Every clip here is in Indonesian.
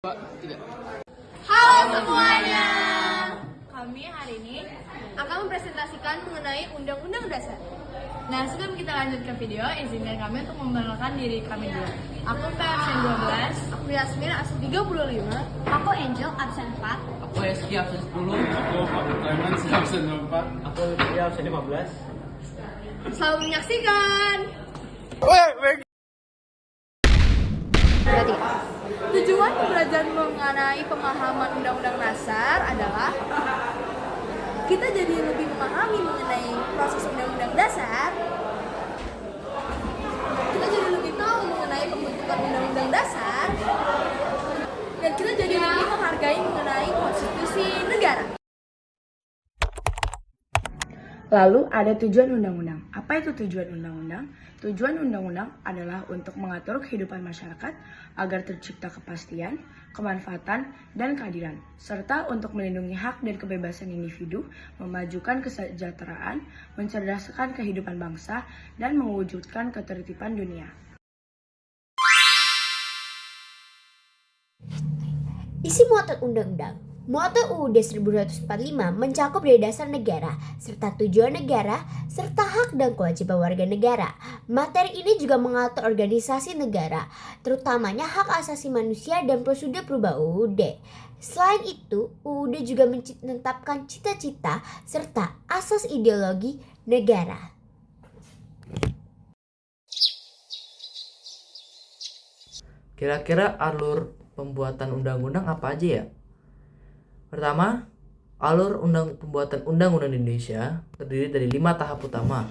Pak, tidak. Halo semuanya. Kami hari ini Akan mempresentasikan mengenai Undang-Undang Dasar. Nah, sebelum kita lanjut ke video, izinkan kami untuk memperkenalkan diri kami dulu. Aku absen 12. Aku Yasmin, absen 35. Aku Angel, absen 4. Aku Eski absen 10. Aku Pak Clemens absen 4. Aku Lutfi absen 15. Selamat menyaksikan. Tujuan pembelajaran mengenai pemahaman Undang-Undang Dasar adalah kita jadi lebih memahami mengenai proses Undang-Undang Dasar. Kita jadi lebih tahu mengenai pembentukan Undang-Undang Dasar. Dan kita jadi lebih menghargai mengenai konstitusi negara. Lalu ada tujuan undang-undang. Apa itu tujuan undang-undang? Tujuan undang-undang adalah untuk mengatur kehidupan masyarakat agar tercipta kepastian, kemanfaatan, dan keadilan, serta untuk melindungi hak dan kebebasan individu, memajukan kesejahteraan, mencerdaskan kehidupan bangsa, dan mewujudkan ketertiban dunia. Isi muatan undang-undang. Muatan UUD 1245 mencakup dari dasar negara, serta tujuan negara, serta hak dan kewajiban warga negara. Materi ini juga mengatur organisasi negara, terutamanya hak asasi manusia dan prosedur perubahan UUD. Selain itu, UUD juga menetapkan cita-cita serta asas ideologi negara. Kira-kira alur pembuatan undang-undang apa aja ya? Pertama, alur pembuatan undang-undang di Indonesia terdiri dari 5 tahap utama,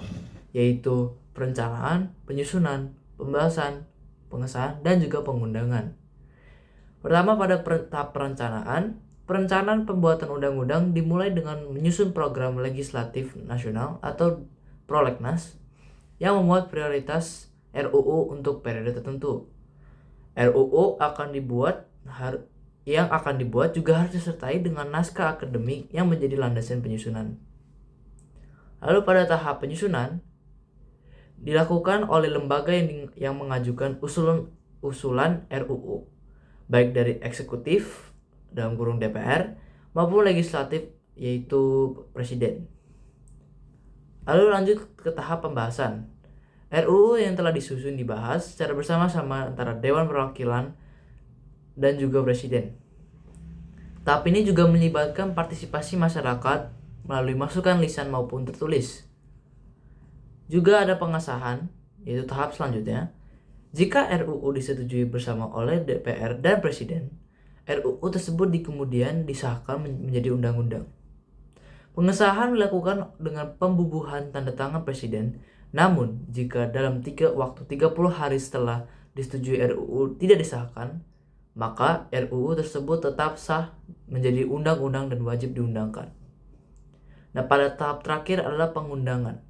yaitu perencanaan, penyusunan, pembahasan, pengesahan, dan juga pengundangan. Pertama, pada tahap perencanaan pembuatan undang-undang dimulai dengan menyusun program legislatif nasional atau prolegnas yang memuat prioritas RUU untuk periode tertentu. RUU yang akan dibuat juga harus disertai dengan naskah akademik yang menjadi landasan penyusunan. Lalu pada tahap penyusunan dilakukan oleh lembaga yang mengajukan usulan RUU, baik dari eksekutif dalam kurung DPR maupun legislatif yaitu presiden. Lalu lanjut ke tahap pembahasan. RUU yang telah disusun dibahas secara bersama-sama antara Dewan Perwakilan dan juga presiden. Tahap ini juga melibatkan partisipasi masyarakat melalui masukan lisan maupun tertulis. Juga ada pengesahan, yaitu tahap selanjutnya. Jika RUU disetujui bersama oleh DPR dan presiden, RUU tersebut kemudian disahkan menjadi undang-undang. Pengesahan dilakukan dengan pembubuhan tanda tangan presiden. Namun, jika dalam waktu 30 hari setelah disetujui RUU tidak disahkan, maka RUU tersebut tetap sah menjadi undang-undang dan wajib diundangkan. Nah, pada tahap terakhir adalah pengundangan.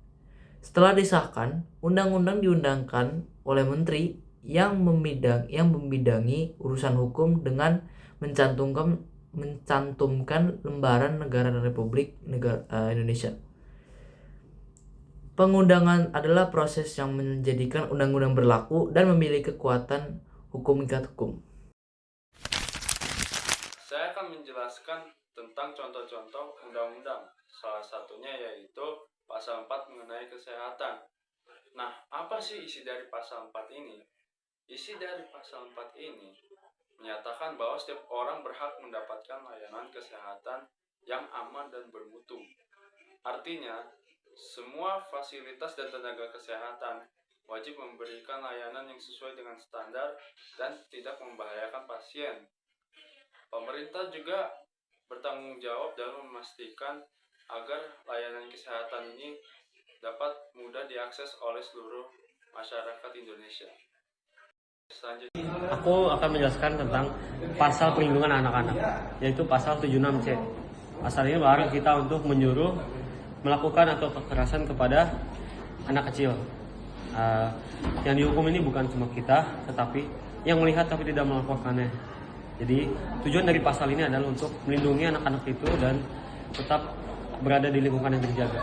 Setelah disahkan, undang-undang diundangkan oleh menteri yang membidangi urusan hukum dengan mencantumkan lembaran negara Republik Indonesia. Pengundangan adalah proses yang menjadikan undang-undang berlaku dan memiliki kekuatan hukum ikat hukum. Saya akan menjelaskan tentang contoh-contoh undang-undang. Salah satunya yaitu pasal 4 mengenai kesehatan. Nah, apa sih isi dari pasal 4 ini? Isi dari pasal 4 ini menyatakan bahwa setiap orang berhak mendapatkan layanan kesehatan yang aman dan bermutu. Artinya, semua fasilitas dan tenaga kesehatan wajib memberikan layanan yang sesuai dengan standar dan tidak membahayakan pasien. Pemerintah juga bertanggung jawab dalam memastikan agar layanan kesehatan ini dapat mudah diakses oleh seluruh masyarakat Indonesia. Selanjutnya, Aku akan menjelaskan tentang pasal perlindungan anak-anak, yaitu pasal 76C. Pasal ini melarang kita untuk menyuruh melakukan atau kekerasan kepada anak kecil. Yang dihukum ini bukan cuma kita, tetapi yang melihat tapi tidak melakukannya. Jadi tujuan dari pasal ini adalah untuk melindungi anak-anak itu dan tetap berada di lingkungan yang terjaga.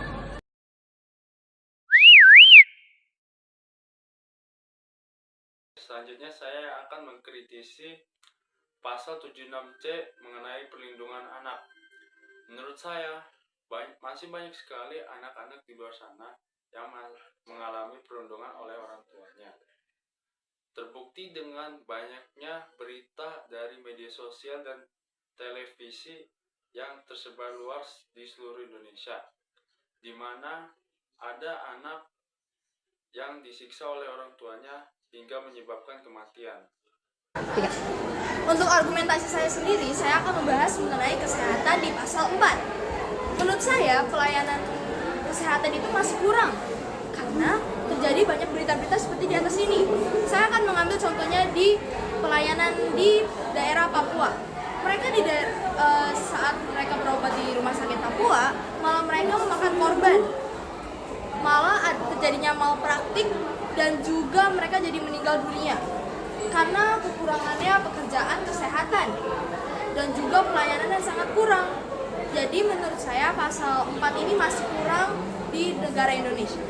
selanjutnya saya akan mengkritisi pasal 76C mengenai perlindungan anak. Menurut saya, masih banyak sekali anak-anak di luar sana yang mengalami perundungan oleh orang tuanya. Terbukti dengan banyaknya berita dari media sosial dan televisi yang tersebar luas di seluruh Indonesia, di mana ada anak yang disiksa oleh orang tuanya hingga menyebabkan kematian. Untuk argumentasi saya sendiri, saya akan membahas mengenai kesehatan di pasal 4. Menurut saya, pelayanan kesehatan itu masih kurang karena terjadi banyak berita-berita seperti di atas ini. Saya akan mengambil contohnya di pelayanan di daerah Papua. Mereka saat mereka berobat di rumah sakit Papua, malah mereka memakan korban. Malah terjadinya malpraktik dan juga mereka jadi meninggal dunia karena kekurangannya pekerjaan kesehatan dan juga pelayanan yang sangat kurang. Jadi menurut saya pasal 4 ini masih kurang di negara Indonesia.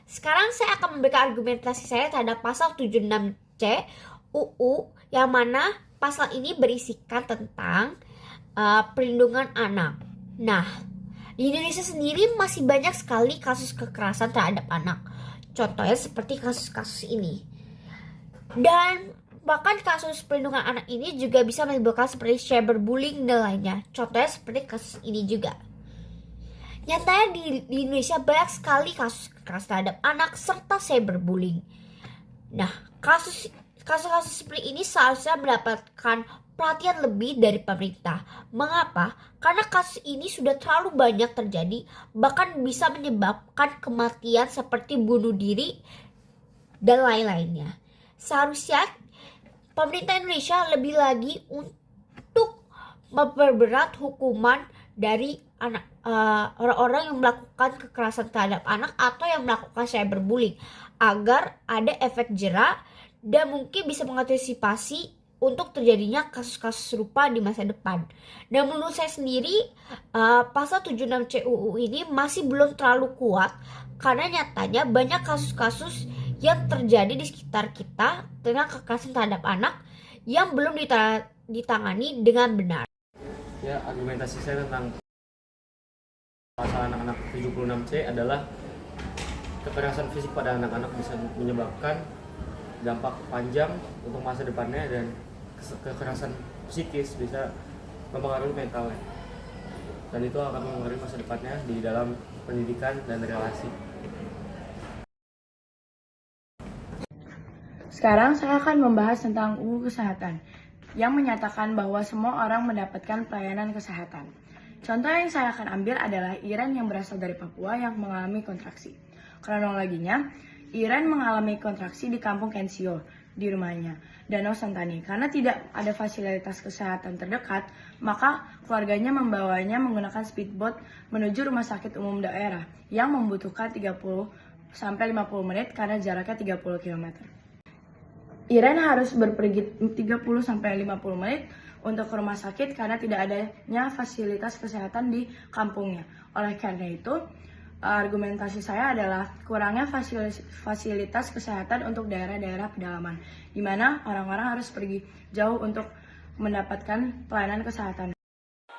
Sekarang saya akan memberikan argumentasi saya terhadap pasal 76C UU, yang mana pasal ini berisikan tentang perlindungan anak. Nah, di Indonesia sendiri masih banyak sekali kasus kekerasan terhadap anak. Contohnya seperti kasus-kasus ini. Dan bahkan kasus perlindungan anak ini juga bisa menimbulkan seperti cyberbullying dan lainnya. Contohnya seperti kasus ini juga. Nyatanya di Indonesia banyak sekali kasus kekerasan terhadap anak serta cyberbullying. Nah, kasus-kasus seperti ini seharusnya mendapatkan perhatian lebih dari pemerintah. Mengapa? Karena kasus ini sudah terlalu banyak terjadi, bahkan bisa menyebabkan kematian seperti bunuh diri dan lain-lainnya. Seharusnya pemerintah Indonesia lebih lagi untuk memperberat hukuman dari orang-orang yang melakukan kekerasan terhadap anak atau yang melakukan cyberbullying, agar ada efek jera dan mungkin bisa mengantisipasi untuk terjadinya kasus-kasus serupa di masa depan. Dan menurut saya sendiri, pasal 76C UU ini masih belum terlalu kuat karena nyatanya banyak kasus-kasus yang terjadi di sekitar kita dengan kekerasan terhadap anak yang belum ditangani dengan benar. Ya, argumentasi saya tentang pasal anak-anak 76C adalah kekerasan fisik pada anak-anak bisa menyebabkan dampak panjang untuk masa depannya, dan kekerasan psikis bisa mempengaruhi mentalnya, dan itu akan mempengaruhi masa depannya di dalam pendidikan dan relasi. Sekarang saya akan membahas tentang UU Kesehatan yang menyatakan bahwa semua orang mendapatkan pelayanan kesehatan. Contoh yang saya akan ambil adalah Iren yang berasal dari Papua yang mengalami kontraksi. Kronologinya, Iren mengalami kontraksi di kampung Kensio, di rumahnya, Danau Sentani. Karena tidak ada fasilitas kesehatan terdekat, maka keluarganya membawanya menggunakan speedboat menuju rumah sakit umum daerah yang membutuhkan 30-50 menit karena jaraknya 30 km. Iren harus berpergi 30-50 menit untuk ke rumah sakit karena tidak adanya fasilitas kesehatan di kampungnya. Oleh karena itu, argumentasi saya adalah kurangnya fasilitas kesehatan untuk daerah-daerah pedalaman, di mana orang-orang harus pergi jauh untuk mendapatkan pelayanan kesehatan.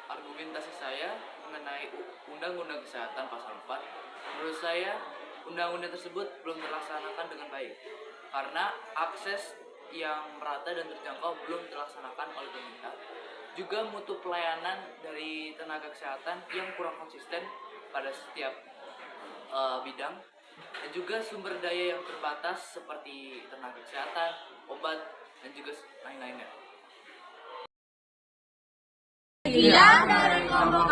Argumentasi saya mengenai Undang-Undang Kesehatan Pasal 4, menurut saya undang-undang tersebut belum terlaksanakan dengan baik karena akses yang merata dan terjangkau belum terlaksanakan oleh pemerintah. Juga mutu pelayanan dari tenaga kesehatan yang kurang konsisten pada setiap bidang, dan juga sumber daya yang terbatas seperti tenaga kesehatan, obat, dan juga lain-lainnya. Sekian dari kelompok